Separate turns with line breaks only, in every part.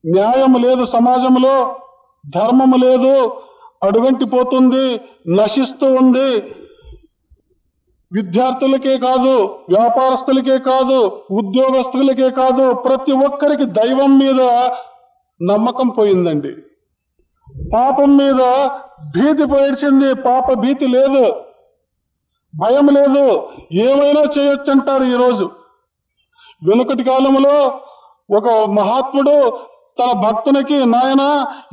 న్యాయం లేదు, సమాజంలో ధర్మము లేదు, అడుగంటిపోతుంది, నశిస్తూ ఉంది. విద్యార్థులకే కాదు, వ్యాపారస్తులకే కాదు, ఉద్యోగస్తులకే కాదు, ప్రతి ఒక్కరికి దైవం మీద నమ్మకం పోయిందండి. పాపం మీద భీతి పోయిడ్చింది. పాప భీతి లేదు, భయం లేదు, ఏమైనా చేయొచ్చంటారు ఈరోజు. వెనుకటి కాలంలో ఒక మహాత్ముడు తన భక్తునికి, నాయన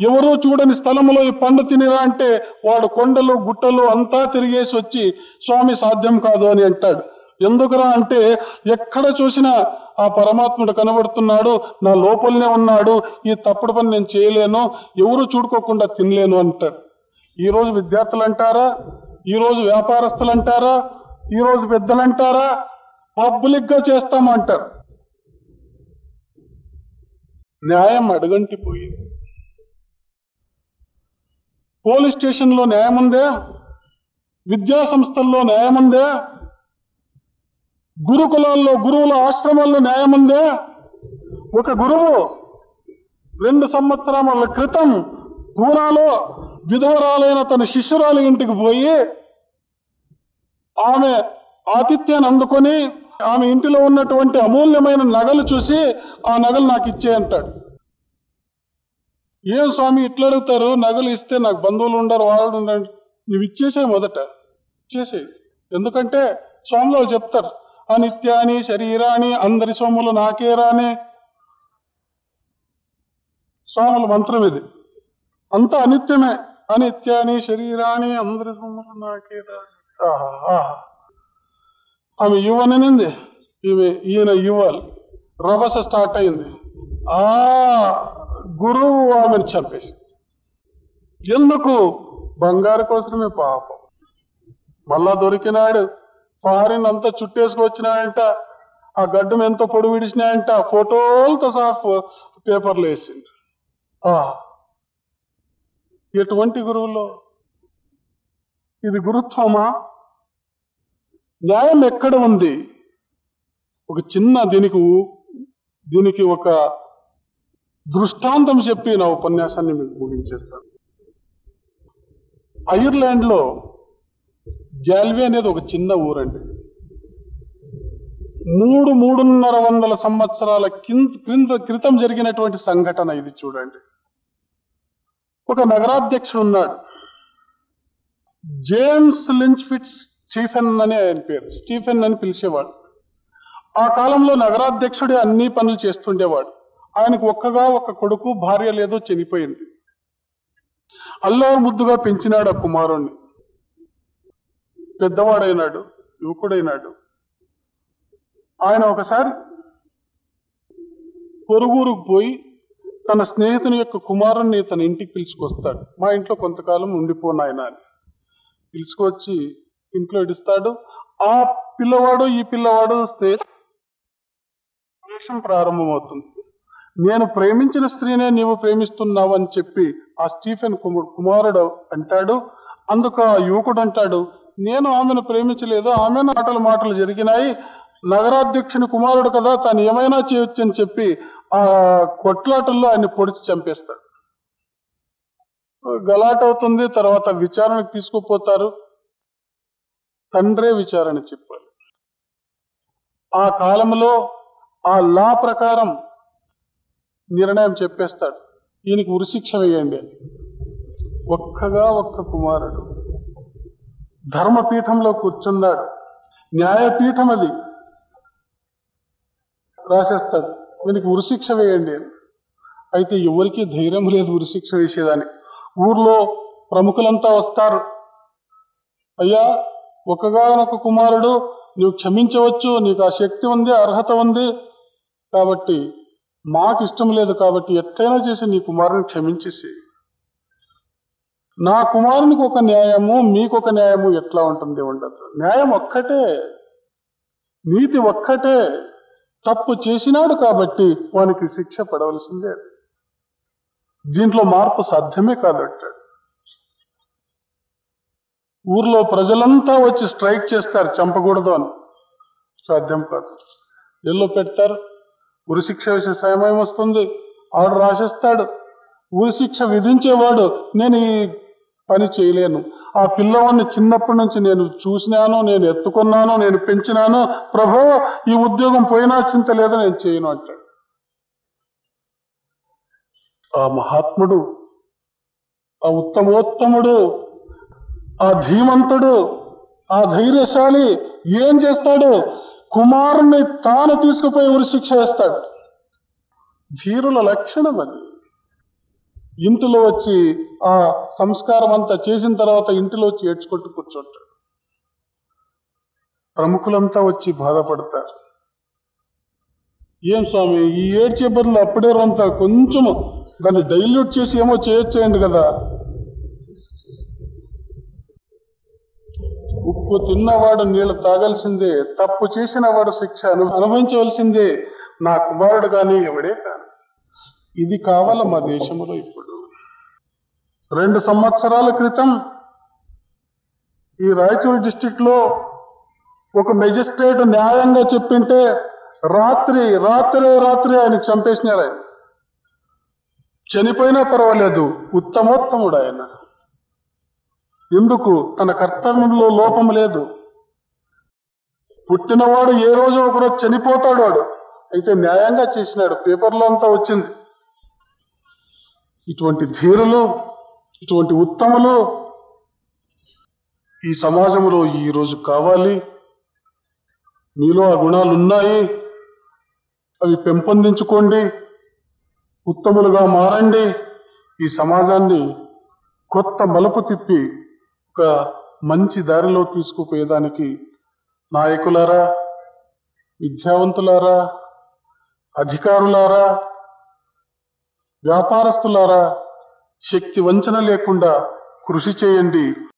ఎవరూ చూడని స్థలంలో ఈ పండు తినిరా అంటే వాడు కొండలు గుట్టలు అంతా తిరిగేసి వచ్చి స్వామి సాధ్యం కాదు అని అంటాడు. ఎందుకురా అంటే ఎక్కడ చూసినా ఆ పరమాత్ముడు కనబడుతున్నాడు, నా లోపలనే ఉన్నాడు, ఈ తప్పుడు పని నేను చేయలేను, ఎవరు చూడుకోకుండా తినలేను అంటాడు. ఈరోజు విద్యార్థులు అంటారా, ఈరోజు వ్యాపారస్తులు అంటారా, ఈరోజు పెద్దలు అంటారా, పబ్లిక్ గా చేస్తామంటారు. న్యాయం అడుగంటిపోయింది. పోలీస్ స్టేషన్లో న్యాయం ఉందే? విద్యా సంస్థల్లో న్యాయం ఉందే? గురుకులాల్లో, గురువుల ఆశ్రమాల్లో న్యాయం ఉందే? ఒక గురువు 2 సంవత్సరాల క్రితం పూనాలో విధవరాలైన తన శిష్యురాలి ఇంటికి పోయి ఆమె ఆతిథ్యాన్ని అందుకొని ఆమె ఇంటిలో ఉన్నటువంటి అమూల్యమైన నగలు చూసి ఆ నగలు నాకు ఇచ్చే అంటాడు. ఏం స్వామి ఇట్లా అడుగుతారు? నగలు ఇస్తే నాకు బంధువులు ఉండరు, వాళ్ళు ఉండరు. నువ్వు ఇచ్చేసే, మొదట ఇచ్చేసే. ఎందుకంటే స్వాములు చెప్తారు, అనిత్యాని శరీరాని, అందరి సొమ్ములు నాకే రాని. స్వాముల మంత్రం ఇది. అంతా అనిత్యమే. అనిత్యాని శరీరాని, అందరి సొమ్ములు నాకే రాని. ఆమె ఇవ్వననింది, ఈయన ఇవ్వాలి. రభస స్టార్ట్ అయింది. ఆ గురువు ఆమెను చంపేసి. ఎందుకు? బంగారు కోసమే. పాపం మళ్ళా దొరికినాడు. ఫారిన్ అంతా చుట్టేసుకొచ్చినాయంట, ఆ గడ్డం ఎంతో పొడి విడిచినాయంట, ఫోటోలతో సహా పేపర్లు వేసింది. ఎటువంటి గురువులో ఇది గురుత్వమా? న్యాయం ఎక్కడ ఉంది? ఒక చిన్న దీనికి ఒక దృష్టాంతం చెప్పి నా ఉపన్యాసాన్ని మీకు ముగించేస్తాను. ఐర్లాండ్ లో గ్యాల్వే అనేది ఒక చిన్న ఊరండి. 300-350 సంవత్సరాల క్రితం జరిగినటువంటి సంఘటన ఇది. చూడండి, ఒక నగరాధ్యక్షుడు ఉన్నాడు, జేమ్స్ లించ్ ఫిట్జ్ స్టీఫెన్ అని ఆయన పేరు. స్టీఫెన్ అని పిలిచేవాడు. ఆ కాలంలో నగరాధ్యక్షుడే అన్ని పనులు చేస్తుండేవాడు. ఆయనకు ఒక్క కొడుకు, భార్య లేదు, చనిపోయింది. అల్లారు ముద్దుగా పెంచినాడు ఆ కుమారుణ్ణి. పెద్దవాడైనాడు, యువకుడైనాడు. ఆయన ఒకసారి పొరుగురుకు పోయి తన స్నేహితుని యొక్క కుమారుణ్ణి తన ఇంటికి పిలుచుకొస్తాడు. మా ఇంట్లో కొంతకాలం ఉండిపోనాయన అని పిలుచుకొచ్చి ఇంట్లో ఇడుస్తాడు. ఆ పిల్లవాడు ఈ పిల్లవాడు స్నేహం ప్రారంభమవుతుంది. నేను ప్రేమించిన స్త్రీనే నీవు ప్రేమిస్తున్నావు అని చెప్పి ఆ స్టీఫెన్ కుమారుడు అంటాడు. అందుకు ఆ యువకుడు అంటాడు, నేను ఆమెను ప్రేమించలేదు, ఆమె మాటలు జరిగినాయి, నగరాధ్యక్షుని కుమారుడు కదా, తాను ఏమైనా చేయొచ్చు అని చెప్పి ఆ కొట్లాటల్లో ఆయన పొడిచి చంపేస్తాడు. గలాట అవుతుంది. తర్వాత విచారణకు తీసుకుపోతారు. తండ్రే విచారణ చెప్పాలి. ఆ కాలంలో ఆ లా ప్రకారం నిర్ణయం చెప్పేస్తాడు, ఈయనకి ఉరిశిక్ష వేయండి అని. ఒక్క కుమారుడు ధర్మపీఠంలో కూర్చున్నాడు. న్యాయపీఠం అది రాసేస్తాడు, ఈయనకి ఉరిశిక్ష వేయండి అని. అయితే ఎవరికి ధైర్యం లేదు ఉరిశిక్ష వేసేదానికి. ఊర్లో ప్రముఖులంతా వస్తారు. అయ్యా, ఒక్కగానొక్క కుమారుడు, నువ్వు క్షమించవచ్చు, నీకు ఆ శక్తి ఉంది, అర్హత ఉంది, కాబట్టి మాకు ఇష్టం లేదు, కాబట్టి ఎట్లయినా చేసి నీ కుమారుని క్షమించేసి. నా కుమారునికి ఒక న్యాయము, మీకొక న్యాయము ఎట్లా ఉంటుంది? ఉండదు. న్యాయం ఒక్కటే, నీతి ఒక్కటే. తప్పు చేసినాడు కాబట్టి వానికి శిక్ష పడవలసిందే. దీంట్లో మార్పు సాధ్యమే కాదంటాడు. ఊర్లో ప్రజలంతా వచ్చి స్ట్రైక్ చేస్తారు, చంపకూడదు అని. సాధ్యం కాదు. జైల్లో పెడతారు. ఉరిశిక్ష వేసే సమయం వస్తుంది. ఆడు రాసేస్తాడు. ఉరి శిక్ష విధించేవాడు నేను ఈ పని చేయలేను. ఆ పిల్లవాడిని చిన్నప్పటి నుంచి నేను చూసినాను, నేను ఎత్తుకున్నాను, నేను పెంచినాను, ప్రభు ఈ ఉద్యోగం పోయినా చింత లేదు, నేను చేయను అంటాడు. ఆ మహాత్ముడు, ఆ ఉత్తమోత్తముడు, ఆ ధీమంతుడు, ఆ ధైర్యశాలి ఏం చేస్తాడు? కుమారుణ్ణి తాను తీసుకుపోయి ఉరి శిక్ష వేస్తాడు. ధీరుల లక్షణం అది. ఇంటిలో వచ్చి ఆ సంస్కారం అంతా చేసిన తర్వాత ఇంటిలో వచ్చి ఏడ్చుకుంటూ కూర్చుంటాడు. ప్రముఖులంతా వచ్చి బాధపడతారు. ఏం స్వామి ఈ ఏడ్చే బదులు అప్పుడే అంతా కొంచెము దాన్ని డైల్యూట్ చేసి ఏమో చేయొచ్చేయండి కదా. ఉప్పు తిన్నవాడు నీళ్లు తాగాల్సిందే, తప్పు చేసిన వాడు శిక్ష అనుభవించవలసిందే, నా కుమారుడు కానీ ఎవడే కాని. ఇది కావాల మా దేశంలో. ఇప్పుడు 2 సంవత్సరాల క్రితం ఈ రాయచూరు డిస్టిక్ లో ఒక మెజిస్ట్రేట్ న్యాయంగా చెప్పింటే రాత్రి ఆయన చంపేసినారు. ఆయన చనిపోయినా పర్వాలేదు, ఉత్తమోత్తముడు ఆయన. ఎందుకు? తన కర్తవ్యంలో లోపం లేదు. పుట్టినవాడు ఏ రోజు ఒకరోజు చనిపోతాడు వాడు, అయితే న్యాయంగా చేసినాడు, పేపర్లో అంతా వచ్చింది. ఇటువంటి ధీరులు, ఇటువంటి ఉత్తములు ఈ సమాజంలో ఈరోజు కావాలి. మీలో ఆ గుణాలు ఉన్నాయి, అవి పెంపొందించుకోండి, ఉత్తములుగా మారండి. ఈ సమాజాన్ని కొత్త మలుపు తిప్పి ఒక మంచి దారిలో తీసుకుపోయేదానికి నాయకులారా, విద్యావంతులారా, అధికారులారా, వ్యాపారస్తులారా శక్తి వంచన లేకుండా కృషి చేయండి.